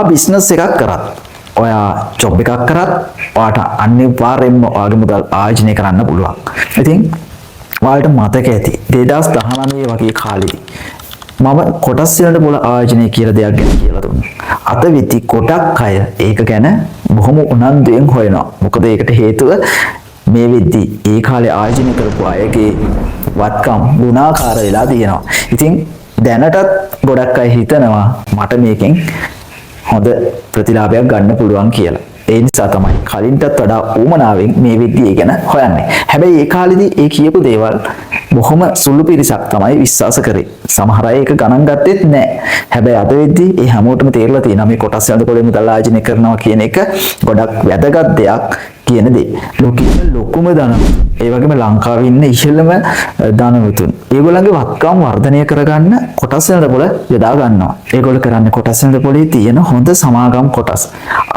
Business එකක් කරත් ඔයා ජොබ් එකක් කරත් ඔයාට අනිවාර්යෙන්ම ඔයාගේ මුදල් ආයෝජනය කරන්න පුළුවන්. ඉතින් ඔයාලට මතක ඇති 2019 වගේ කාලෙදී මම කොටස් වෙනට මුල ආයෝජනය කියලා දෙයක් ගැන කියලා දුන්නා. අද විදි කොටක් අය ඒක ගැන බොහොම උනන්දුවෙන් හොයනවා. මොකද ඒකට හේතුව මේ වෙද්දි ඒ කාලේ ආයෝජනය කරපු අයගේ වත්කම් ගුණාකාර වෙලා තියෙනවා. ඉතින් දැනටත් ගොඩක් අය හිතනවා මට මේකෙන් හොඳ ප්‍රතිලාභයක් ගන්න පුළුවන් කියලා. ඒ නිසා තමයි කලින්ටත් වඩා උමනාවෙන් මේ විදිය ගැන හොයන්නේ. හැබැයි ඒ කාලෙදී ඒ කියපු දේවල් බොහොම සුළු පිරිසක් තමයි විශ්වාස කරේ. සමහර අය ඒක ගණන් ගත්තෙත් නැහැ. හැබැයි අද වෙද්දී ඒ හැමෝටම තේරලා තියෙනවා මේ කොටස් වල පොලේ මුදල් ආයෝජනය කරනවා කියන එක ගොඩක් වැදගත් දෙයක් කියන දේ. ලොකුම ධනවතුන් ඒ වගේම ලංකාවේ ඉන්න ඉහළම ධනවතුන් ඒගොල්ලන්ගේ වත්කම් වර්ධනය කරගන්න කොටස් වල පොල යොදා ගන්නවා. ඒගොල්ලෝ කරන්නේ කොටස් වල පොලේ තියෙන හොඳ සමාගම් කොටස්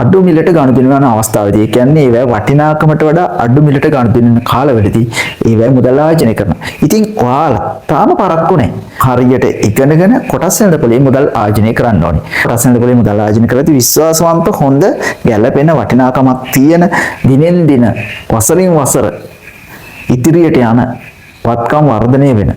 අඩු මිලට ගනුදෙනු කරන අවස්ථාවේදී ඒ කියන්නේ ඒවැ වටිනාකමට වඩා අඩු මිලට ගනුදෙනු කරන කාලවලදී ඒවැ මුදල් ආයෝජනය කරනවා. ඉතින් ඔයාලා තාම පරක්කු නැහැ. හරියට ඉගෙනගෙන කොටස් වල පොලේ මුදල් ආයෝජනය කරන්න ඕනේ. කොටස් වල පොලේ මුදල් ආයෝජනය කරද්දී විශ්වාසවන්ත හොඳ ගැළපෙන වටිනාකමක් තියෙන දිනෙන් දින වසරින් වසර ඉදිරියට යන වත්කම් වර්ධනය වෙන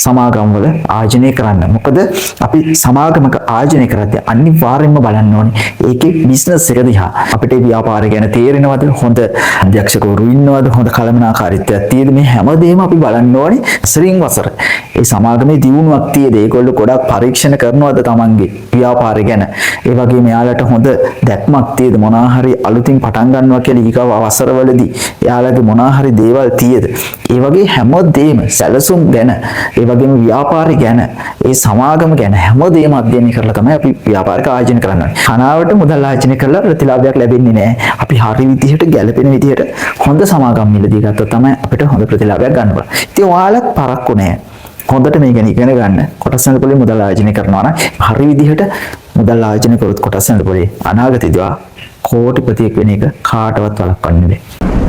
සමාගම් වල ආයෝජනය කරන්න. මොකද අපි සමාගමක ආයෝජනය කරද්දී අනිවාර්යයෙන්ම බලන්න ඕනේ ඒකේ බිස්නස් එක දිහා. අපිට ව්‍යාපාරය ගැන තේරෙනවද? හොඳ අධ්‍යක්ෂකවරු ඉන්නවද? හොඳ කළමනාකාරීත්වයක් තියෙද? මේ හැමදේම අපි බලන්න ඕනේ වසරින් වසර. ඒ සමාගමේ දියුණුවක් තියෙද? ඒගොල්ලෝ ගොඩක් පරීක්ෂණ කරනවද තමන්ගේ ව්‍යාපාරය ගැන? ඒ වගේම එයාලට හොඳ දැක්මක් තියෙද? මොනවා හරි අලුතින් පටන් ගන්නවා කියලා ඊගව අවසරවලදී එයාලගේ මොනවා හරි දේවල් තියෙද? ඒ වගේ හැමදේම සැලසුම් ගැන ඒ වගේම ව්‍යාපාරي ගැන ඒ සමාගම ගැන හැමදේම අධ්‍යයනය කරලා තමයි අපි ව්‍යාපාරික ආයෝජන කරන්නේ. කනාවට මුදල් ආයෝජනය කරලා ප්‍රතිලාභයක් ලැබෙන්නේ නැහැ. අපි හරි විදිහට ගැළපෙන විදිහට හොඳ සමාගම් මිලදී ගත්තොත් තමයි අපිට හොඳ ප්‍රතිලාභයක් ගන්න පුළුවන්. ඉතින් ඔයාලත් පරක්කු නැහැ. හොඳට මේ ගැන ඉගෙන ගන්න. කොටස් වල පොලේ මුදල් ආයෝජනය කරනවා නම් හරි විදිහට මුදල් ආයෝජනය කරොත් කොටස් වල පොලේ අනාගතයේදී කෝටිපතියෙක් වෙන එක කාටවත් වළක්වන්න බැහැ.